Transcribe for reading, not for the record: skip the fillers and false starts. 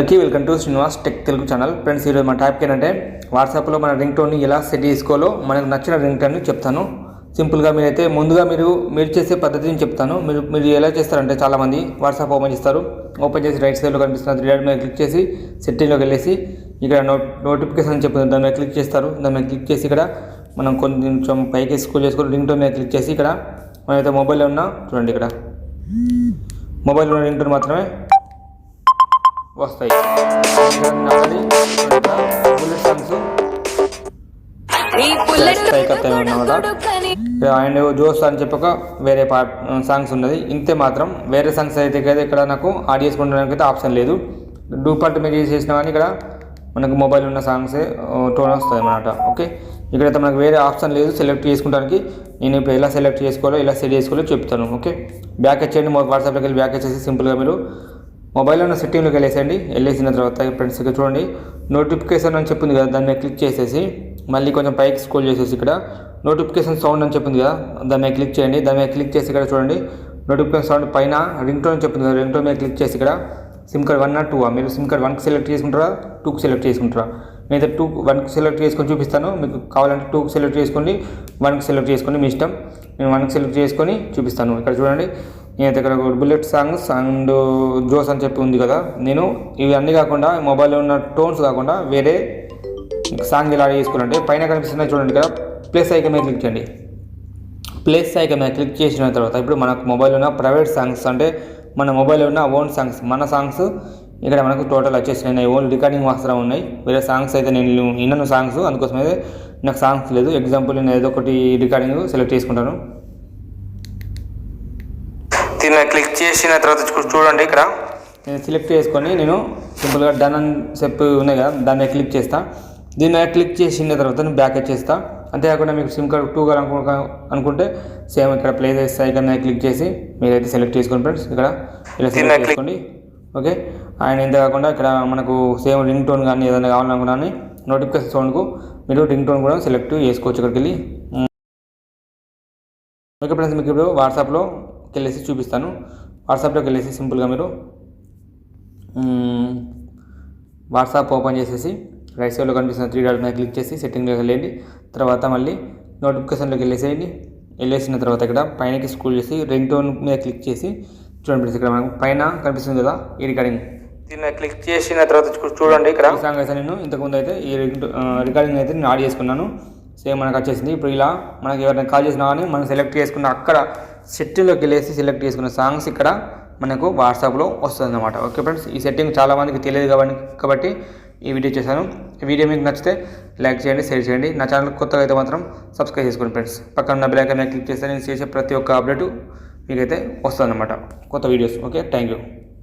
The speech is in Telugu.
Welcome to Srinivas tech Telugu channel. Friends, ఈరోజు మన టాపిక్ ఏంటంటే వాట్సాప్లో మన రింగ్ టోన్ని ఎలా సెట్ చేసుకోవాలో మనకు నచ్చిన రింగ్ టోన్ని చెప్తాను. సింపుల్గా మీరైతే ముందుగా మీరు చేసే పద్ధతిని చెప్తాను. మీరు ఎలా చేస్తారంటే చాలామంది వాట్సాప్ ఓపెన్ చేస్తారు. ఓపెన్ చేసి రైట్ సైడ్లో కనిపిస్తున్న త్రీ డాట్ మీద క్లిక్ చేసి సెట్టింగ్లోకి వెళ్ళేసి ఇక్కడ నోటిఫికేషన్ అని చెప్తుంది, దాని మీద క్లిక్ చేస్తారు. దాని మీద క్లిక్ చేసి ఇక్కడ మనం కొంచెం పైకి స్క్రోల్ చేసుకొని రింగ్ టోన్ మీద క్లిక్ చేసి ఇక్కడ మనమైతే మొబైల్లో ఉన్న చూడండి, ఇక్కడ మొబైల్లో ఉన్న రింగ్ టోన్ మాత్రమే వస్తాయి. బుల్లెట్ సాంగ్స్ అండ్ జోస్ అని చెప్పక వేరే సాంగ్స్ ఉన్నది. ఇంతే మాత్రం. వేరే సాంగ్స్ అయితే కదా ఇక్కడ నాకు యాడ్ చేసుకోవడానికి అయితే ఆప్షన్ లేదు. డూపాల్ట్ మీద చేసినా కానీ ఇక్కడ మనకు మొబైల్ ఉన్న సాంగ్సే టోన్ వస్తుంది అన్నమాట. ఓకే, ఇక్కడైతే మనకు వేరే ఆప్షన్ లేదు సెలెక్ట్ చేసుకోవడానికి. నేను ఇప్పుడు ఎలా సెలెక్ట్ చేసుకోవాలో ఎలా సెట్ చేసుకోవాలో చెప్తాను. ఓకే, బ్యాక్ వచ్చేయండి. వాట్సాప్లోకి వెళ్ళి బ్యాక్ వచ్చేసి సింపుల్గా మీరు మొబైల్లో ఉన్న సెట్టింగ్లోకి వెళ్ళేసండి. వెళ్ళేసిన తర్వాత ఫ్రెండ్స్ ఇక్కడ చూడండి, నోటిఫికేషన్ అని చెప్పింది కదా, దాని మీద క్లిక్ చేసేసి మళ్ళీ కొంచెం పైకి స్క్రోల్ చేసేసి ఇక్కడ నోటిఫికేషన్ సౌండ్ అని చెప్పింది కదా, దాని మీద క్లిక్ చేయండి. దాని మీద క్లిక్ చేసి ఇక్కడ చూడండి నోటిఫికేషన్ సౌండ్ పైన రింగ్ టోన్ చెప్పింది కదా, రింగ్ టోన్ మీద క్లిక్ చేసి ఇక్కడ సిమ్ కార్డ్ 1 or 2 మీరు సిమ్ కార్డ్ 1కి సెలెక్ట్ చేసుకుంటారా 2కి సెలెక్ట్ చేసుకుంటారా? నేనైతే 1కి సెలెక్ట్ చేసుకొని చూపిస్తాను. మీకు కావాలంటే 2కి సెలెక్ట్ చేసుకోండి, 1కి సెలెక్ట్ చేసుకోండి, మీ ఇష్టం. నేను 1కి సెలెక్ట్ చేసుకొని చూపిస్తాను. ఇక్కడ చూడండి, నేనైతే ఇక్కడ బుల్లెట్ సాంగ్స్ అండ్ జోస్ అని చెప్పి ఉంది కదా, నేను ఇవి అన్నీ కాకుండా మొబైల్లో ఉన్న టోన్స్ కాకుండా వేరే సాంగ్ ఎలా చేసుకున్నాంటే పైన కనిపిస్తున్నాయి చూడండి, ఇక్కడ ప్లస్ ఐకాన్ మీద క్లిక్ చేయండి. ప్లస్ ఐకాన్ మీద క్లిక్ చేసిన తర్వాత ఇప్పుడు మనకు మొబైల్లో ఉన్న ప్రైవేట్ సాంగ్స్ అంటే మన మొబైల్లో ఉన్న ఓన్ సాంగ్స్, మన సాంగ్స్ ఇక్కడ మనకు టోటల్ వచ్చేసినాయి. ఓన్ రికార్డింగ్ మాత్రం ఉన్నాయి. వేరే సాంగ్స్ అయితే నేను విన్నాను సాంగ్స్, అందుకోసం అయితే నాకు సాంగ్స్ లేదు. ఎగ్జాంపుల్ నేను ఏదో ఒకటి రికార్డింగ్ సెలెక్ట్ చేసుకుంటాను. దీని మీద క్లిక్ చేసిన తర్వాత చూడండి, ఇక్కడ నేను సెలెక్ట్ చేసుకొని నేను సింపుల్గా డన్ అని చెప్పి ఉన్నాయి కదా, దాని మీద క్లిక్ చేస్తా. దీని మీద క్లిక్ చేసిన తర్వాత నేను బ్యాక్ వచ్చేస్తా. అంతేకాకుండా మీకు సిమ్ కార్డ్ 2 అనుకుంటే సేమ్ ఇక్కడ ప్లే చేస్తే ఐకాన్ మీద క్లిక్ చేసి మీరైతే సెలెక్ట్ చేసుకోండి ఫ్రెండ్స్. ఇక్కడ ఇలా సెలెక్ట్ చేసుకోండి. ఓకే, అండ్ ఇంతే కాకుండా ఇక్కడ మనకు సేమ్ రింగ్ టోన్ కానీ ఏదైనా కావాలనుకున్నా నోటిఫికేషన్ సౌండ్కు మీరు రింగ్ టోన్ కూడా సెలెక్ట్ చేసుకోవచ్చు. ఇక్కడికి వెళ్ళి ఓకే ఫ్రెండ్స్, మీకు ఇప్పుడు వాట్సాప్లోకి వెళ్ళేసి చూపిస్తాను. వాట్సాప్లోకి వెళ్ళేసి సింపుల్గా మీరు వాట్సాప్ ఓపెన్ చేసేసి రైట్ సైడ్లో కనిపిస్తున్న త్రీ డాట్ మీద క్లిక్ చేసి సెట్టింగ్లోకి వెళ్ళండి. తర్వాత మళ్ళీ నోటిఫికేషన్లోకి వెళ్ళేసేయండి. వెళ్ళేసిన తర్వాత ఇక్కడ పైనకి స్క్రోల్ చేసి రింగ్ టోన్ మీద క్లిక్ చేసి చూడండి, ఇక్కడ మనకు పైన కనిపిస్తుంది కదా ఈ రికార్డింగ్, దీన్ని క్లిక్ చేసిన తర్వాత చూడండి, ఇక్కడ సాంగ్ అయితే నేను ఇంతకుముందు అయితే ఈ రికార్డింగ్ అయితే నేను యాడ్ చేసుకున్నాను. సేమ్ మనకు వచ్చేసింది. ఇప్పుడు ఇలా మనకి ఎవరైనా కాల్ చేసినా కానీ మనం సెలెక్ట్ చేసుకున్న అక్కడ సెట్టింగ్లోకి వెళ్ళేసి సెలెక్ట్ చేసుకున్న సాంగ్స్ ఇక్కడ మనకు వాట్సాప్లో వస్తుంది అన్నమాట. ఓకే ఫ్రెండ్స్, ఈ సెట్టింగ్ చాలామందికి తెలియదు కాబట్టి ఈ వీడియో చేశాను. ఈ వీడియో మీకు నచ్చితే లైక్ చేయండి, షేర్ చేయండి. నా ఛానల్ కొత్తగా అయితే మాత్రం సబ్స్క్రైబ్ చేసుకోండి ఫ్రెండ్స్. పక్కన ఉన్న బెల్ ఐకాన్ మీద క్లిక్ చేస్తే నేను చేసే ప్రతి ఒక్క అప్డేటు మీకైతే వస్తుంది అన్నమాట, కొత్త వీడియోస్. Okay, thank you.